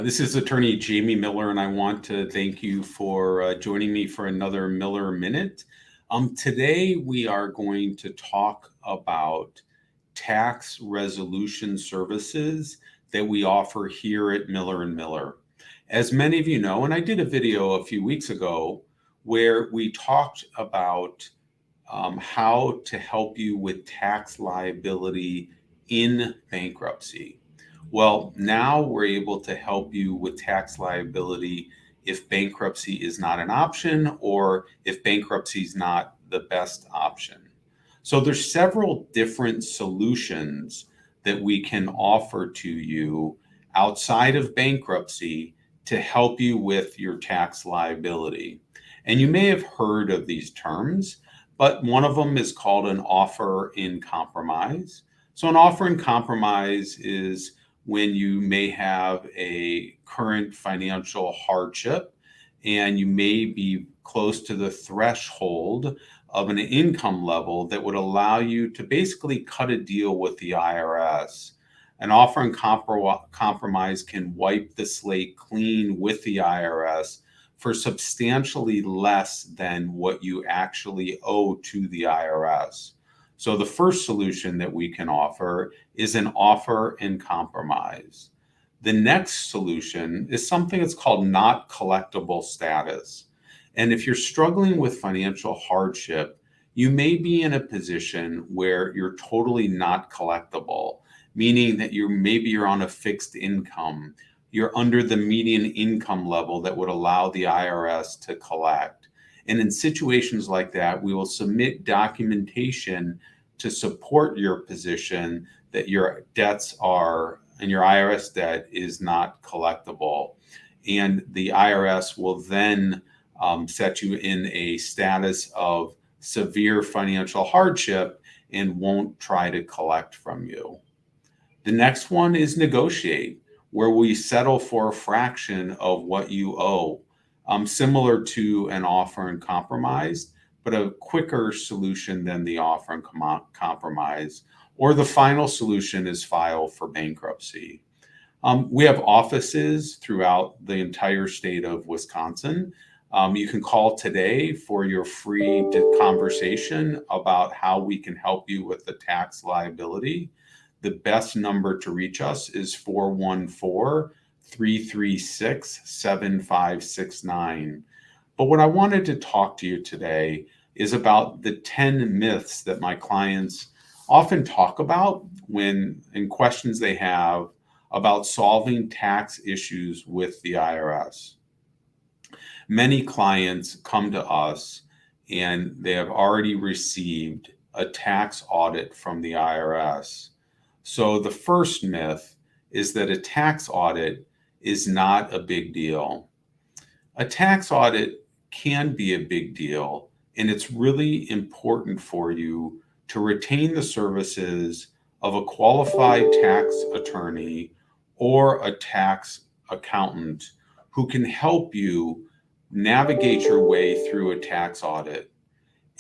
This is attorney Jamie Miller, and I want to thank you for joining me for another Miller Minute. Today, we are going to talk about tax resolution services that we offer here at Miller and Miller. As many of you know, and I did a video a few weeks ago where we talked about how to help you with tax liability in bankruptcy. Well, now we're able to help you with tax liability if bankruptcy is not an option or if bankruptcy is not the best option. So there's several different solutions that we can offer to you outside of bankruptcy to help you with your tax liability. And you may have heard of these terms, but one of them is called an offer in compromise. So an offer in compromise is when you may have a current financial hardship and you may be close to the threshold of an income level that would allow you to basically cut a deal with the IRS. An offer in compromise can wipe the slate clean with the IRS for substantially less than what you actually owe to the IRS. So the first solution that we can offer is an offer in compromise. The next solution is something that's called not collectible status. And if you're struggling with financial hardship, you may be in a position where you're totally not collectible, meaning that you're on a fixed income. You're under the median income level that would allow the IRS to collect. And in situations like that, we will submit documentation to support your position that your debts are and your IRS debt is not collectible. And the IRS will then set you in a status of severe financial hardship and won't try to collect from you. The next one is negotiate, where we settle for a fraction of what you owe, similar to an offer in compromise, but a quicker solution than the offer in compromise. Or the final solution is file for bankruptcy. We have offices throughout the entire state of Wisconsin. You can call today for your free conversation about how we can help you with the tax liability. The best number to reach us is 414-336-7569. But what I wanted to talk to you today is about the 10 myths that my clients often talk about when in questions they have about solving tax issues with the IRS. Many clients come to us and they have already received a tax audit from the IRS. So the first myth is that a tax audit is not a big deal. A tax audit can be a big deal, and it's really important for you to retain the services of a qualified tax attorney or a tax accountant who can help you navigate your way through a tax audit.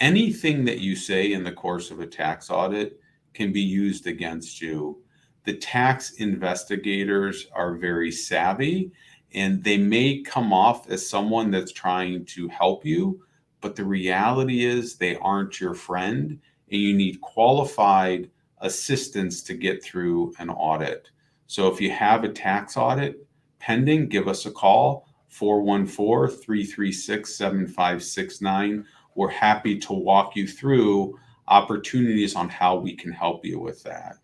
Anything that you say in the course of a tax audit can be used against you. The tax investigators are very savvy and they may come off as someone that's trying to help you, but the reality is they aren't your friend and you need qualified assistance to get through an audit. So if you have a tax audit pending, give us a call, 414-336-7569. We're happy to walk you through opportunities on how we can help you with that.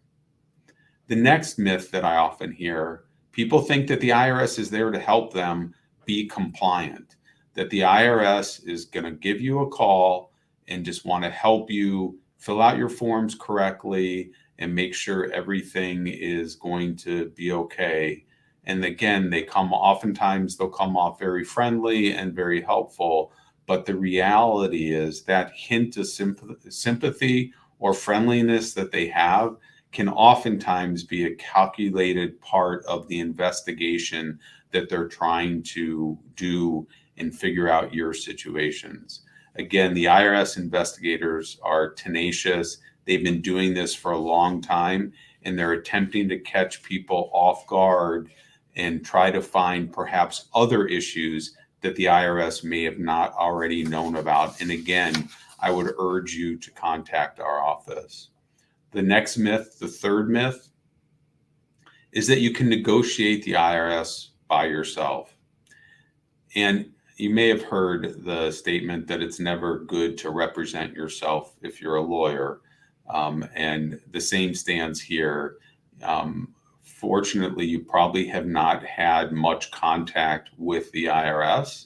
The next myth that I often hear, people think that the IRS is there to help them be compliant, that the IRS is going to give you a call and just want to help you fill out your forms correctly and make sure everything is going to be okay. And again, oftentimes they'll come off very friendly and very helpful, but the reality is that hint of sympathy or friendliness that they have can oftentimes be a calculated part of the investigation that they're trying to do and figure out your situations. Again, the IRS investigators are tenacious. They've been doing this for a long time, and they're attempting to catch people off guard and try to find perhaps other issues that the IRS may have not already known about. And again, I would urge you to contact our office. The next myth, the third myth, is that you can negotiate the IRS by yourself. And you may have heard the statement that it's never good to represent yourself if you're a lawyer. And the same stands here. Fortunately, you probably have not had much contact with the IRS,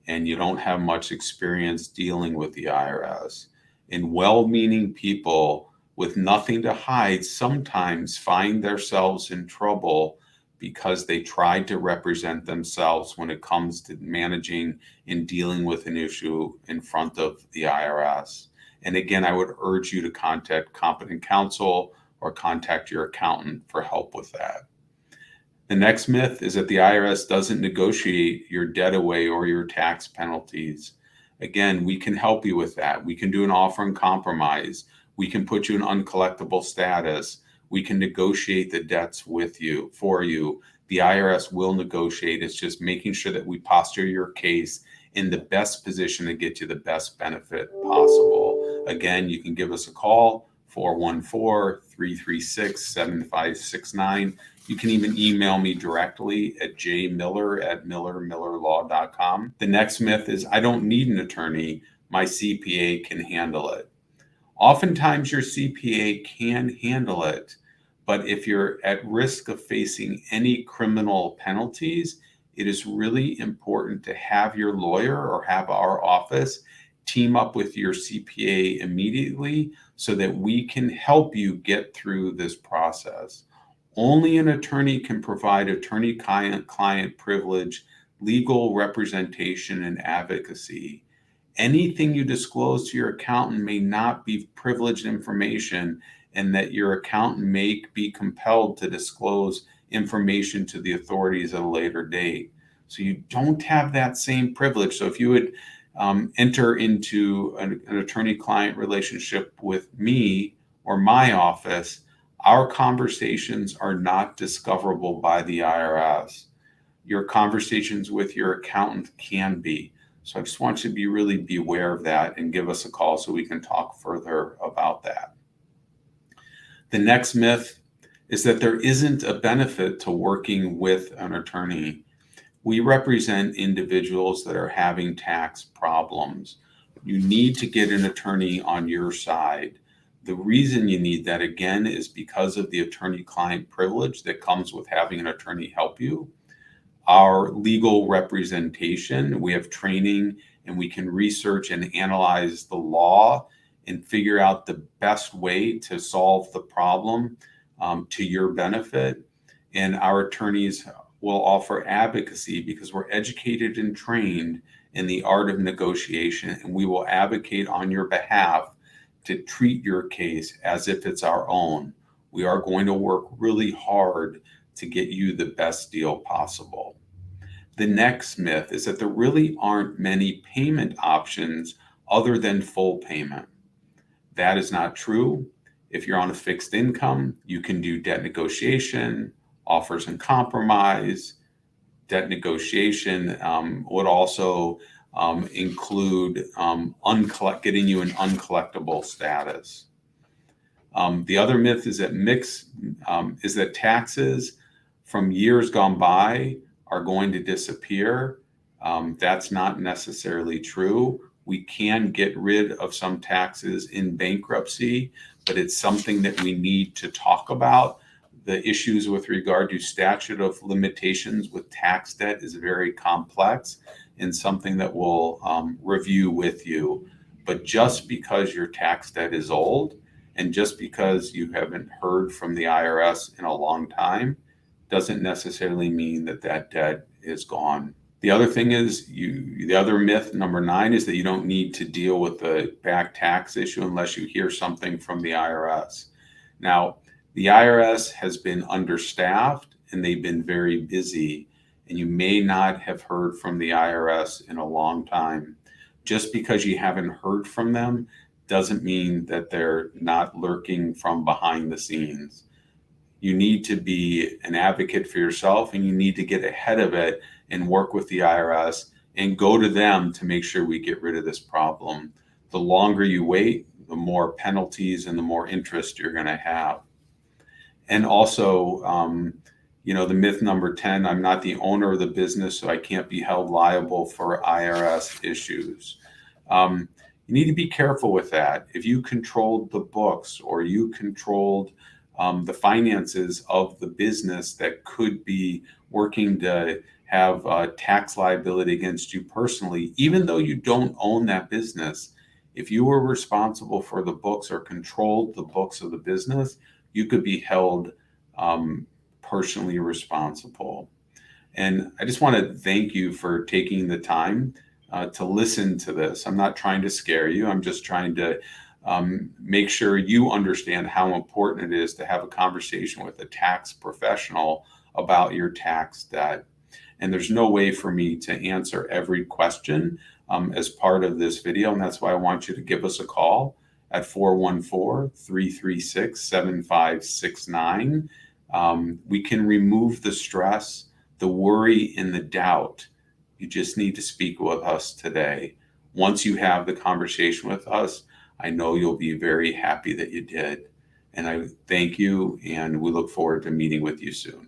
and you don't have much experience dealing with the IRS. And well-meaning people with nothing to hide sometimes find themselves in trouble because they tried to represent themselves when it comes to managing and dealing with an issue in front of the IRS. And again, I would urge you to contact competent counsel or contact your accountant for help with that. The next myth is that the IRS doesn't negotiate your debt away or your tax penalties. Again, we can help you with that. We can do an offer in compromise. We can put you in uncollectible status. We can negotiate the debts with you, for you. The IRS will negotiate. It's just making sure that we posture your case in the best position to get you the best benefit possible. Again, you can give us a call, 414-336-7569. You can even email me directly at jmiller@millerlaw.com. The next myth is I don't need an attorney. My CPA can handle it. Oftentimes your CPA can handle it, but if you're at risk of facing any criminal penalties, it is really important to have your lawyer or have our office team up with your CPA immediately so that we can help you get through this process. Only an attorney can provide attorney-client privilege, legal representation, and advocacy. Anything you disclose to your accountant may not be privileged information, and that your accountant may be compelled to disclose information to the authorities at a later date. So you don't have that same privilege. So if you would enter into an attorney-client relationship with me or my office, our conversations are not discoverable by the IRS. Your conversations with your accountant can be. So I just want you to really be aware of that and give us a call so we can talk further about that. The next myth is that there isn't a benefit to working with an attorney. We represent individuals that are having tax problems. You need to get an attorney on your side. The reason you need that, again, is because of the attorney-client privilege that comes with having an attorney help you. Our legal representation, we have training, and we can research and analyze the law and figure out the best way to solve the problem to your benefit. And our attorneys will offer advocacy because we're educated and trained in the art of negotiation, and we will advocate on your behalf to treat your case as if it's our own. We are going to work really hard to get you the best deal possible. The next myth is that there really aren't many payment options other than full payment. That is not true. If you're on a fixed income, you can do debt negotiation, offers in compromise. Debt negotiation would also include getting you an uncollectible status. The other myth is that taxes from years gone by are going to disappear. That's not necessarily true. We can get rid of some taxes in bankruptcy, but it's something that we need to talk about. The issues with regard to statute of limitations with tax debt is very complex and something that we'll review with you. But just because your tax debt is old and just because you haven't heard from the IRS in a long time doesn't necessarily mean that that debt is gone. The other thing is, the other myth, number 9, is that you don't need to deal with the back tax issue unless you hear something from the IRS. Now, the IRS has been understaffed and they've been very busy, and you may not have heard from the IRS in a long time. Just because you haven't heard from them doesn't mean that they're not lurking from behind the scenes. You need to be an advocate for yourself, and you need to get ahead of it and work with the IRS and go to them to make sure we get rid of this problem. The longer you wait, the more penalties and the more interest you're going to have. And also, the myth number 10, I'm not the owner of the business, so I can't be held liable for IRS issues. You need to be careful with that. If you controlled the books or you controlled the finances of the business that could be working to have tax liability against you personally, even though you don't own that business, if you were responsible for the books or controlled the books of the business, you could be held personally responsible. And I just want to thank you for taking the time to listen to this. I'm not trying to scare you. I'm just trying to make sure you understand how important it is to have a conversation with a tax professional about your tax debt. And there's no way for me to answer every question as part of this video. And that's why I want you to give us a call at 414-336-7569. We can remove the stress, the worry, and the doubt. You just need to speak with us today. Once you have the conversation with us, I know you'll be very happy that you did. And I thank you, and we look forward to meeting with you soon.